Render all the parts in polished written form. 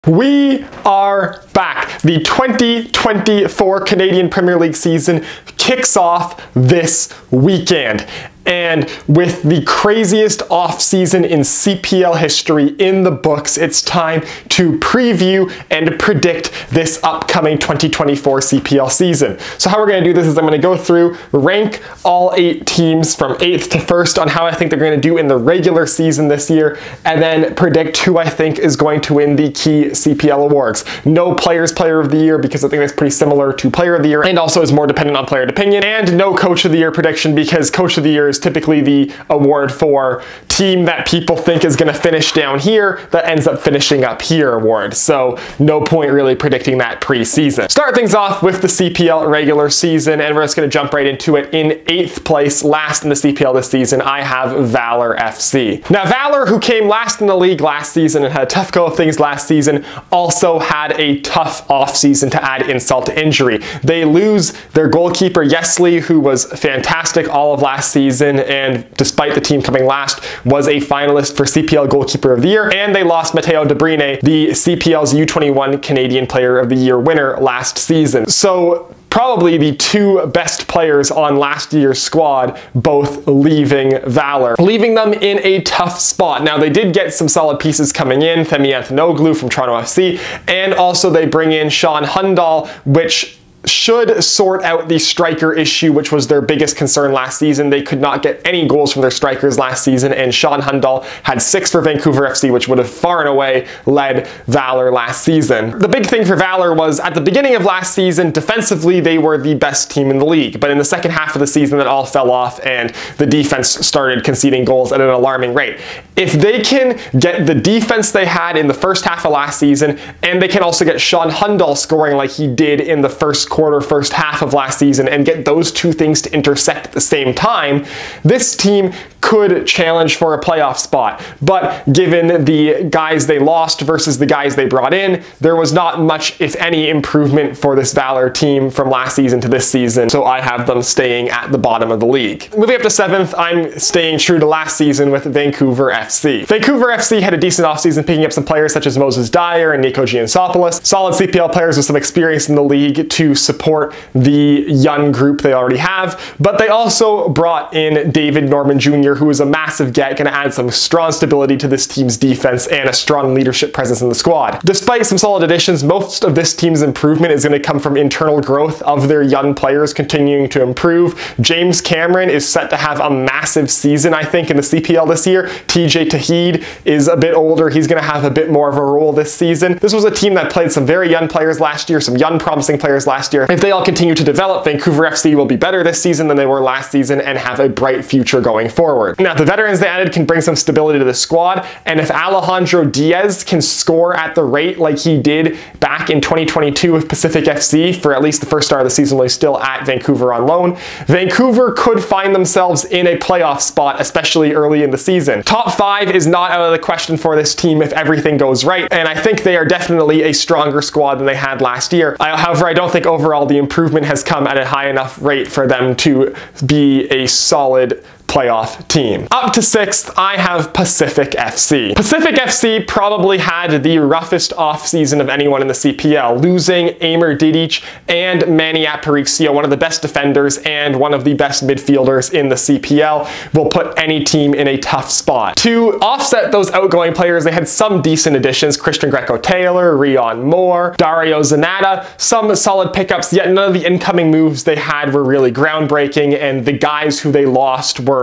We are back. The 2024 Canadian Premier League season kicks off this weekend. And with the craziest off-season in CPL history in the books, it's time to preview and predict this upcoming 2024 CPL season. So how we're going to do this is I'm going to go through, rank all 8 teams from 8th to 1st on how I think they're going to do in the regular season this year, and then predict who I think is going to win the key CPL awards. No Players Player of the Year, because I think that's pretty similar to Player of the Year and also is more dependent on player opinion, and no Coach of the Year prediction, because Coach of the Year is typically the award for team that people think is going to finish down here that ends up finishing up here award. So no point really predicting that pre-season. Start things off with the CPL regular season, and we're just going to jump right into it. In 8th place, last in the CPL this season, I have Valor FC. Now Valor, who came last in the league last season and had a tough go of things last season, also had a tough off-season to add insult to injury. They lose their goalkeeper Yesley, who was fantastic all of last season, and despite the team coming last, was a finalist for CPL Goalkeeper of the Year, and they lost Matteo De Bruyne, the CPL's U21 Canadian Player of the Year winner last season. So probably the 2 best players on last year's squad both leaving Valor, leaving them in a tough spot. Now they did get some solid pieces coming in, Femi Anthonoglu from Toronto FC, and also they bring in Sean Hundal, which should sort out the striker issue, which was their biggest concern last season. They could not get any goals from their strikers last season, and Sean Hundal had 6 for Vancouver FC, which would have far and away led Valor last season. The big thing for Valor was at the beginning of last season, defensively, they were the best team in the league, but in the second half of the season, that all fell off, and the defense started conceding goals at an alarming rate. If they can get the defense they had in the first half of last season, and they can also get Sean Hundal scoring like he did in the first half of last season, and get those 2 things to intersect at the same time, this team could challenge for a playoff spot. But given the guys they lost versus the guys they brought in, there was not much, if any, improvement for this Valor team from last season to this season, so I have them staying at the bottom of the league. Moving up to 7th, I'm staying true to last season with Vancouver FC. Vancouver FC had a decent offseason, picking up some players such as Moses Dyer and Nico Giansopoulos, solid CPL players with some experience in the league to support the young group they already have, but they also brought in David Norman Jr., who is a massive get, going to add some strong stability to this team's defense and a strong leadership presence in the squad. Despite some solid additions, most of this team's improvement is going to come from internal growth of their young players continuing to improve. James Cameron is set to have a massive season, I think, in the CPL this year. TJ Tahid is a bit older. He's going to have a bit more of a role this season. This was a team that played some very young players last year, some young promising players last year. If they all continue to develop, Vancouver FC will be better this season than they were last season and have a bright future going forward. Now, the veterans they added can bring some stability to the squad, and if Alejandro Diaz can score at the rate like he did back in 2022 with Pacific FC for at least the first start of the season while he's still at Vancouver on loan, Vancouver could find themselves in a playoff spot, especially early in the season. Top 5 is not out of the question for this team if everything goes right, and I think they are definitely a stronger squad than they had last year. However, I don't think overall the improvement has come at a high enough rate for them to be a solid playoff team. Up to 6th, I have Pacific FC. Pacific FC probably had the roughest offseason of anyone in the CPL, losing Amer Didic and Manny Aparicio, one of the best defenders and one of the best midfielders in the CPL, will put any team in a tough spot. To offset those outgoing players, they had some decent additions: Christian Greco-Taylor, Rion Moore, Dario Zanata, some solid pickups, yet none of the incoming moves they had were really groundbreaking, and the guys who they lost were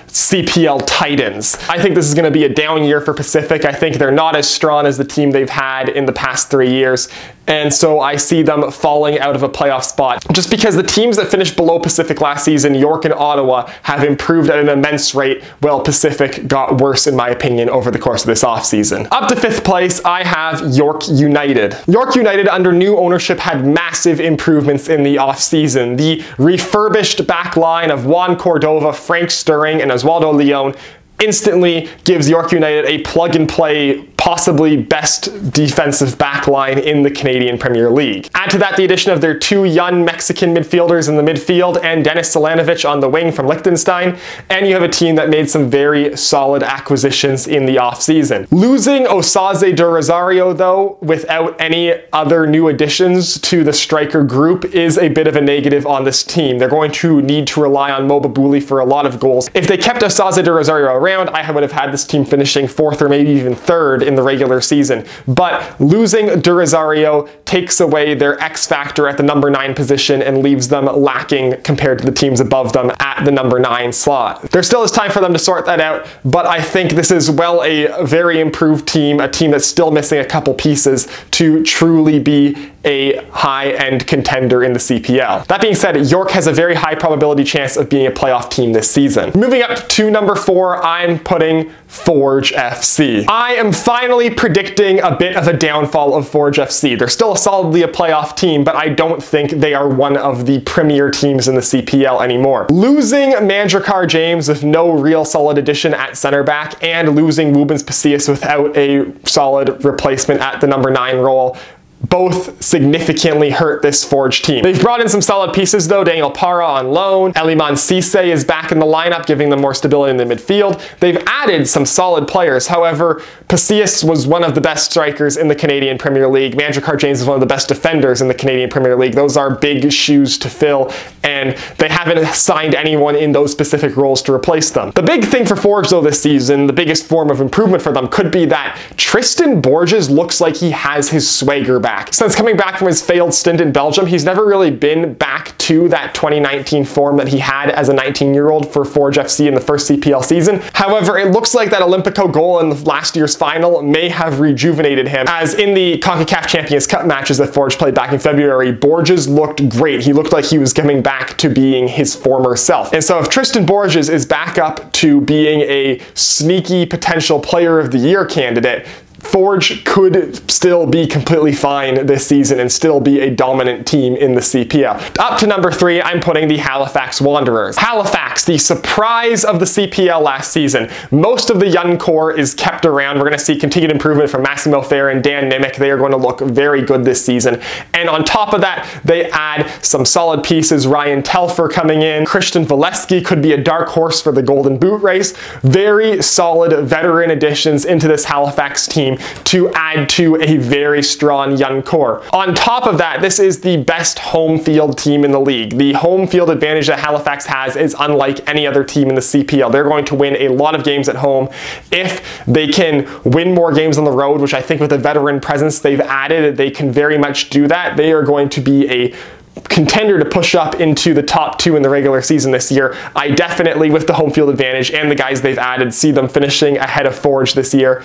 CPL titans. I think this is going to be a down year for Pacific. I think they're not as strong as the team they've had in the past 3 years, and so I see them falling out of a playoff spot. Just because the teams that finished below Pacific last season, York and Ottawa, have improved at an immense rate, while Pacific got worse, in my opinion, over the course of this offseason. Up to 5th place, I have York United. York United, under new ownership, had massive improvements in the offseason. The refurbished back line of Juan Cordova, Frank Stirring, and Oswaldo Leon instantly gives York United a plug-and-play, possibly best defensive back back line in the Canadian Premier League. Add to that the addition of their two young Mexican midfielders in the midfield and Denis Selanovic on the wing from Liechtenstein, and you have a team that made some very solid acquisitions in the offseason. Losing Osaze de Rosario, though, without any other new additions to the striker group is a bit of a negative on this team. They're going to need to rely on Mo Babouli for a lot of goals. If they kept Osaze de Rosario around, I would have had this team finishing 4th or maybe even 3rd in the regular season. But losing de Rosario takes away their X factor at the number 9 position and leaves them lacking compared to the teams above them at the number 9 slot. There still is time for them to sort that out, but I think this is a very improved team, a team that's still missing a couple pieces to truly be a high-end contender in the CPL. That being said, York has a very high probability chance of being a playoff team this season. Moving up to number 4, I'm putting Forge FC. I am finally predicting a bit of a downfall of Forge FC. They're still solidly a playoff team, but I don't think they are one of the premier teams in the CPL anymore. Losing Mandrakar James with no real solid addition at center back and losing Woobens Pacius without a solid replacement at the number 9 role both significantly hurt this Forge team. They've brought in some solid pieces though. Daniel Para on loan. Eliman Cisse is back in the lineup, giving them more stability in the midfield. They've added some solid players. However, Pacius was one of the best strikers in the Canadian Premier League. Mandrakar James is one of the best defenders in the Canadian Premier League. Those are big shoes to fill, and they haven't signed anyone in those specific roles to replace them. The big thing for Forge though this season, the biggest form of improvement for them could be that Tristan Borges looks like he has his swagger back. Since coming back from his failed stint in Belgium, he's never really been back to that 2019 form that he had as a 19-year-old for Forge FC in the first CPL season. However, it looks like that Olympico goal in the last year's final may have rejuvenated him, as in the CONCACAF Champions Cup matches that Forge played back in February, Borges looked great. He looked like he was coming back to being his former self. And so if Tristan Borges is back up to being a sneaky potential player of the year candidate, Forge could still be completely fine this season and still be a dominant team in the CPL. Up to number 3, I'm putting the Halifax Wanderers. Halifax, the surprise of the CPL last season. Most of the young core is kept around. We're going to see continued improvement from Massimo Fair and Dan Nimick. They are going to look very good this season. And on top of that, they add some solid pieces. Ryan Telfer coming in. Christian Valesky could be a dark horse for the Golden Boot race. Very solid veteran additions into this Halifax team to add to a very strong young core. On top of that, this is the best home field team in the league. The home field advantage that Halifax has is unlike any other team in the CPL. They're going to win a lot of games at home. If they can win more games on the road, which I think with the veteran presence they've added, they can very much do that. They are going to be a contender to push up into the top 2 in the regular season this year. I definitely, with the home field advantage and the guys they've added, see them finishing ahead of Forge this year.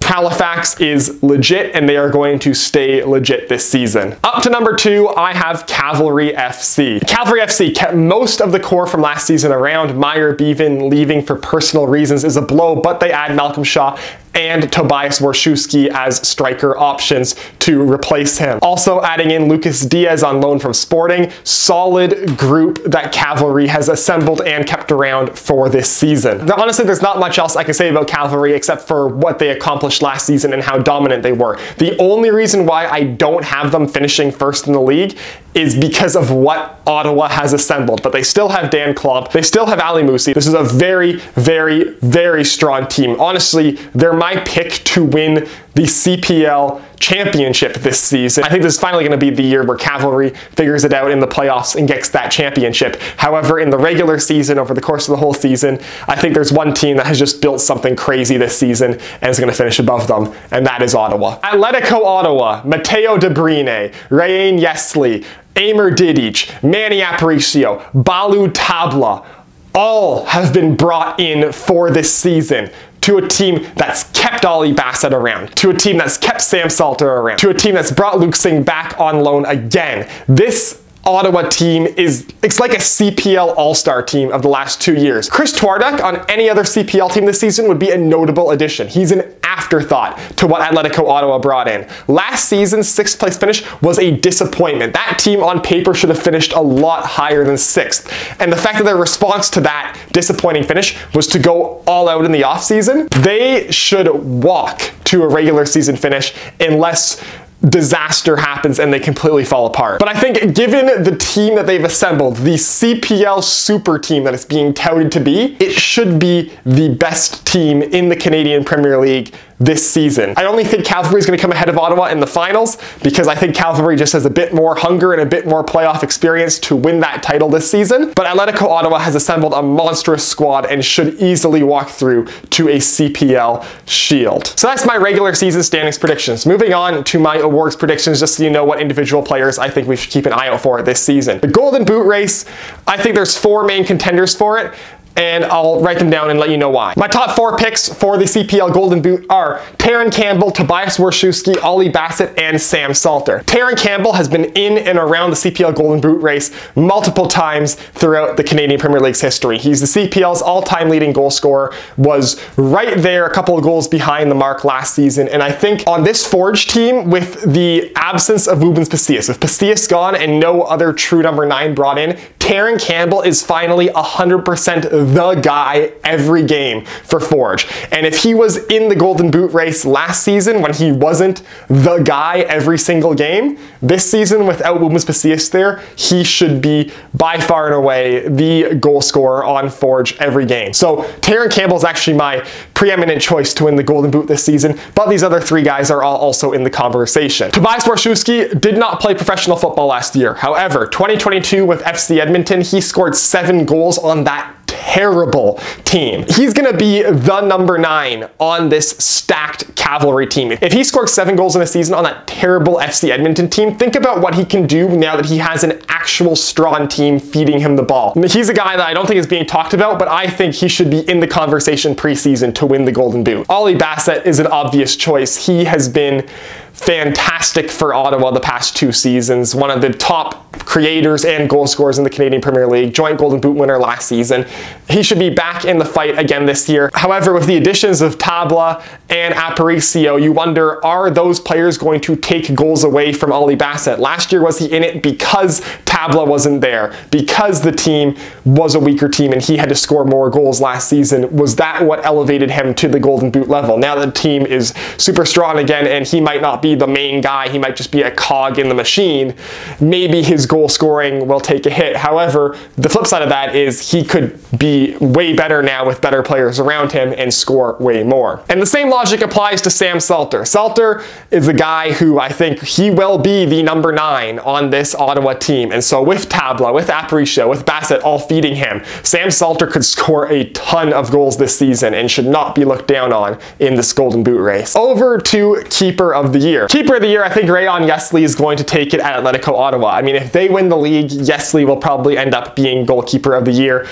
Halifax is legit, and they are going to stay legit this season. Up to number 2, I have Cavalry FC. Cavalry FC kept most of the core from last season around. Meyer Bevan leaving for personal reasons is a blow, but they add Malcolm Shaw and Tobias Warszewski as striker options to replace him. Also adding in Lucas Diaz on loan from Sporting. Solid group that Cavalry has assembled and kept around for this season. Now, honestly, there's not much else I can say about Cavalry except for what they accomplished last season and how dominant they were. The only reason why I don't have them finishing first in the league is because of what Ottawa has assembled. But they still have Dan Klopp. They still have Ali Musi. This is a very, very, very strong team. Honestly, they're my pick to win the CPL championship this season. I think this is finally going to be the year where Cavalry figures it out in the playoffs and gets that championship. However, in the regular season, over the course of the whole season, I think there's one team that has just built something crazy this season and is going to finish above them, and that is Ottawa. Atletico Ottawa, Matteo De Bruyne, Ryan Yesley, Amer Didic, Manny Aparicio, Balu Tabla, all have been brought in for this season to a team that's kept Ollie Bassett around, to a team that's kept Sam Salter around, to a team that's brought Luke Singh back on loan again. This Ottawa team it's like a CPL all-star team of the last 2 years. Chris Twarduk on any other CPL team this season would be a notable addition. He's an afterthought to what Atletico Ottawa brought in. Last season's 6th place finish was a disappointment. That team on paper should have finished a lot higher than 6th. And the fact that their response to that disappointing finish was to go all out in the offseason, they should walk to a regular season finish unless disaster happens and they completely fall apart. But I think given the team that they've assembled, the CPL super team that it's being touted to be, it should be the best team in the Canadian Premier League this season. I only think Cavalry is going to come ahead of Ottawa in the finals because I think Cavalry just has a bit more hunger and a bit more playoff experience to win that title this season. But Atletico Ottawa has assembled a monstrous squad and should easily walk through to a CPL Shield. So that's my regular season standings predictions. Moving on to my awards predictions, just so you know what individual players I think we should keep an eye out for this season. The Golden Boot race, I think there's 4 main contenders for it, and I'll write them down and let you know why. My top 4 picks for the CPL Golden Boot are Taran Campbell, Tobias Warshawski, Ollie Bassett, and Sam Salter. Taran Campbell has been in and around the CPL Golden Boot race multiple times throughout the Canadian Premier League's history. He's the CPL's all-time leading goal scorer, was right there, a couple of goals behind the mark last season, and I think on this Forge team, with the absence of Woobens Pacius, with Pacius gone and no other true number 9 brought in, Taran Campbell is finally 100% the guy every game for Forge. And if he was in the Golden Boot race last season when he wasn't the guy every single game, this season without Woobens Pacius there, he should be by far and away the goal scorer on Forge every game. So Taran Campbell is actually my preeminent choice to win the Golden Boot this season, but these other 3 guys are all also in the conversation. Tobias Warshawski did not play professional football last year. However, 2022 with FC Edmonton, he scored 7 goals on that terrible team. He's gonna be the number 9 on this stacked Cavalry team. If he scored 7 goals in a season on that terrible FC Edmonton team, think about what he can do now that he has an actual strong team feeding him the ball. He's a guy that I don't think is being talked about, but I think he should be in the conversation preseason to win the Golden Boot. Ollie Bassett is an obvious choice. He has been fantastic for Ottawa the past 2 seasons, one of the top creators and goal scorers in the Canadian Premier League, joint Golden Boot winner last season. He should be back in the fight again this year. However, with the additions of Tabla and Aparicio, you wonder, are those players going to take goals away from Ollie Bassett? Last year, was he in it because Tabla wasn't there, because the team was a weaker team and he had to score more goals last season? Was that what elevated him to the Golden Boot level? Now the team is super strong again and he might not be the main guy, he might just be a cog in the machine. Maybe his goal scoring will take a hit. However, the flip side of that is he could be way better now with better players around him and score way more. And the same logic applies to Sam Salter. Salter is a guy who I think he will be the number 9 on this Ottawa team. And so with Tabla, with Aparicio, with Bassett all feeding him, Sam Salter could score a ton of goals this season and should not be looked down on in this Golden Boot race. Over to Keeper of the Year. Keeper of the Year, I think Rayon Yesley is going to take it at Atletico Ottawa. I mean, if they win the league, Yesley will probably end up being Goalkeeper of the Year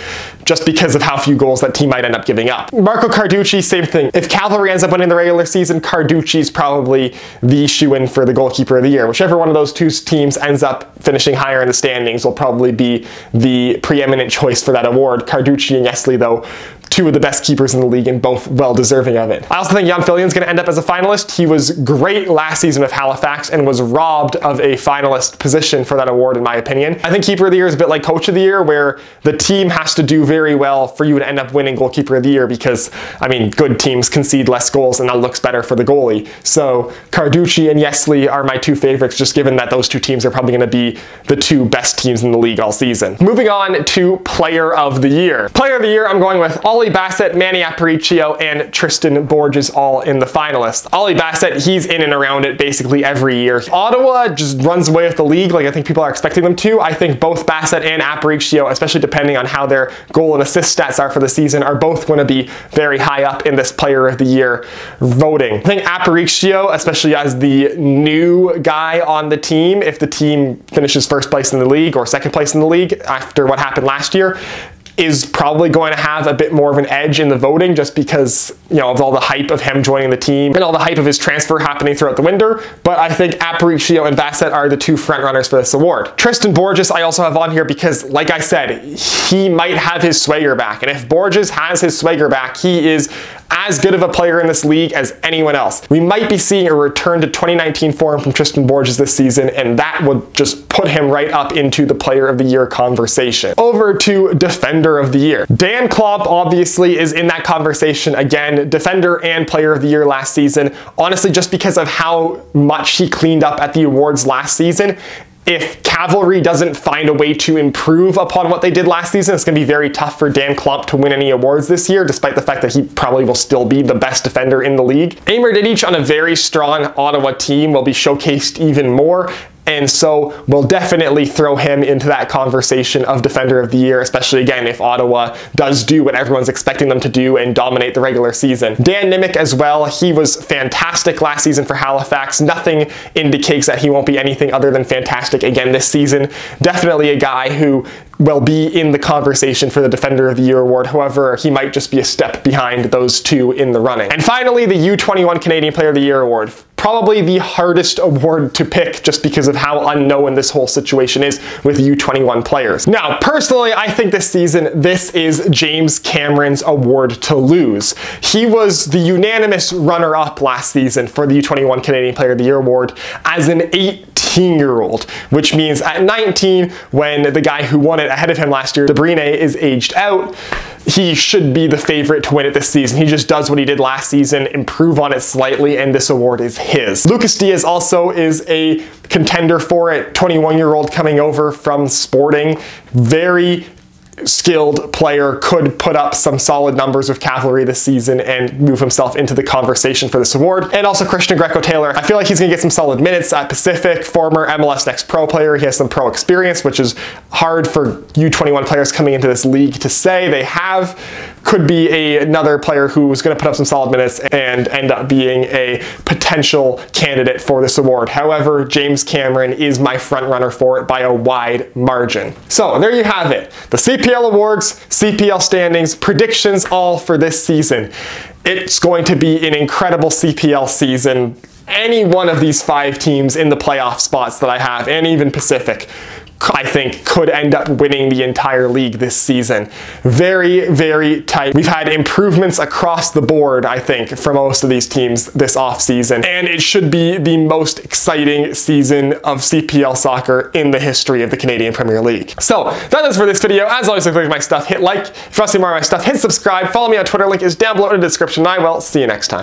just because of how few goals that team might end up giving up. Marco Carducci, same thing. If Cavalry ends up winning the regular season, Carducci's probably the shoe-in for the Goalkeeper of the Year. Whichever one of those 2 teams ends up finishing higher in the standings will probably be the preeminent choice for that award. Carducci and Yesley, though, 2 of the best keepers in the league and both well deserving of it. I also think Jan Fillion's going to end up as a finalist. He was great last season with Halifax and was robbed of a finalist position for that award in my opinion. I think Keeper of the Year is a bit like Coach of the Year, where the team has to do very well for you to end up winning Goalkeeper of the Year because, I mean, good teams concede less goals and that looks better for the goalie. So Carducci and Yesley are my 2 favorites, just given that those 2 teams are probably going to be the 2 best teams in the league all season. Moving on to Player of the Year. Player of the Year, I'm going with Ollie Bassett, Manny Aparicio, and Tristan Borges all in the finalists. Ollie Bassett, he's in and around it basically every year. Ottawa just runs away with the league like I think people are expecting them to. I think both Bassett and Aparicio, especially depending on how their goal and assist stats are for the season, are both going to be very high up in this Player of the Year voting. I think Aparicio, especially as the new guy on the team, if the team finishes 1st place in the league or 2nd place in the league after what happened last year, is probably going to have a bit more of an edge in the voting just because, you know, of all the hype of him joining the team and all the hype of his transfer happening throughout the winter. But I think Aparicio and Bassett are the 2 frontrunners for this award. Tristan Borges I also have on here because, like I said, he might have his swagger back. And if Borges has his swagger back, he is as good of a player in this league as anyone else. We might be seeing a return to 2019 form from Tristan Borges this season, and that would just put him right up into the Player of the Year conversation. Over to Defender of the Year. Dan Klopp obviously is in that conversation again, Defender and Player of the Year last season. Honestly, just because of how much he cleaned up at the awards last season, if Cavalry doesn't find a way to improve upon what they did last season, it's going to be very tough for Dan Klopp to win any awards this year, despite the fact that he probably will still be the best defender in the league. Amer Didic on a very strong Ottawa team will be showcased even more, and so we'll definitely throw him into that conversation of Defender of the Year, especially again if Ottawa does do what everyone's expecting them to do and dominate the regular season. Dan Nimick as well, he was fantastic last season for Halifax. Nothing indicates that he won't be anything other than fantastic again this season. Definitely a guy who will be in the conversation for the Defender of the Year award. However, he might just be a step behind those two in the running. And finally, the U21 Canadian Player of the Year award. Probably the hardest award to pick just because of how unknown this whole situation is with U21 players. Now, personally, I think this season, this is James Cameron's award to lose. He was the unanimous runner-up last season for the U21 Canadian Player of the Year award as an 18-year-old, which means at 19, when the guy who won it ahead of him last year, DeBrine, is aged out, he should be the favorite to win it this season. He just does what he did last season, improve on it slightly, and this award is his. Lucas Diaz also is a contender for it, 21-year-old coming over from Sporting. Very skilled player, could put up some solid numbers with Cavalry this season and move himself into the conversation for this award. And also Christian Greco-Taylor. I feel like he's going to get some solid minutes at Pacific, former MLS Next Pro player. He has some pro experience, which is hard for U21 players coming into this league to say they have. Could be another player who's going to put up some solid minutes and end up being a potential candidate for this award. However, James Cameron is my front runner for it by a wide margin. So there you have it. The CPL awards, CPL standings, predictions all for this season. It's going to be an incredible CPL season. Any one of these 5 teams in the playoff spots that I have, and even Pacific, I think could end up winning the entire league this season. Very, very tight. We've had improvements across the board, I think, for most of these teams this offseason, and it should be the most exciting season of CPL soccer in the history of the Canadian Premier League. So that is for this video. As always, if you like my stuff, hit like. If you want to see more of my stuff, hit subscribe. Follow me on Twitter. Link is down below in the description. I will see you next time.